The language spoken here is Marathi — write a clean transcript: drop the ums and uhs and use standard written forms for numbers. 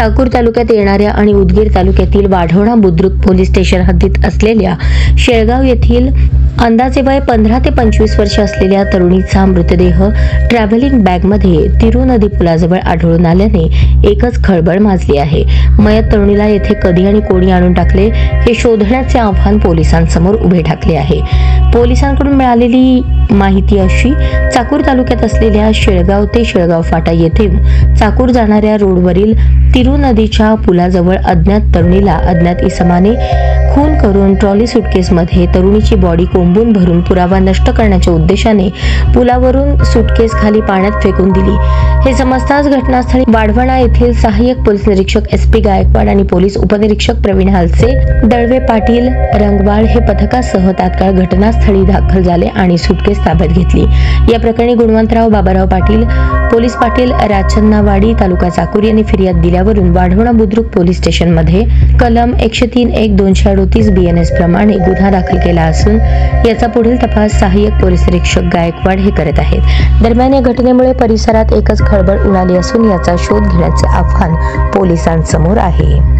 चाकूर तालुक्यात येणाऱ्या आणि उदगीर तालुक्यातील वाढवणा बुद्रुक पोलीस स्टेशन हद्दीत असलेल्या शेळगाव येथील अंदाजे वय 15 ते 25 वर्ष असलेल्या तरुणीचा मृतदेह ट्रॅव्हलिंग बॅगमध्ये तिरू नदी पुलाजवळ आढळून आल्याने एकच खळबळ माजली आहे। मयत तरुणीला येथे कधी आणि कोणी आणून टाकले हे शोधण्याचे आव्हान पोलिसांसमोर उभे ठाकले आहे। पोलिसांकडून मिळालेली माहिती अशी, चाकूर तालुक्यात असलेल्या शेळगाव ते शेळगाव फाटा येथे चाकूर जाणाऱ्या रोडवरील तिरू नदीच्या पुलाजवळ अज्ञात तरुणीला अज्ञात इसमाने खून करून ट्रॉली सुटकेसमध्ये तरुणीची बॉडी कोंबून भरून पुरावा नष्ट करण्याच्या उद्देशाने पुलावरून सुटकेस खाली पाण्यात फेकून दिली। हे समजताच घटनास्थळी वाढवणा येथील सहाय्यक पोलीस निरीक्षक SP गायकवाड आणि पोलीस उपनिरीक्षक प्रवीण हालसे, दळवे पाटील, रंगवाळ हे पथकासह तात्काळ घटनास्थळी दाखल झाले आणि सुटकेस ताब्यात घेतली। या प्रकरणी गुणवंतराव बाबाराव पाटील, पोलीस पाटील राचन्नावाडी, तालुका चाकूर यांनी फिर्याद दिल्यावरून वाढवणा बुद्रुक पोलीस स्टेशनमध्ये कलम 103(1)238 BNS प्रमाणे गुन्हा दाखल केला असून याचा पुढील तपास सहाय्यक पोलीस निरीक्षक गायकवाड हे करत आहेत। दरम्यान या घटनेमुळे परिसरात एकच खळबळ उडाली असून याचा शोध घेण्याचे आव्हान पोलिसांसमोर आहे।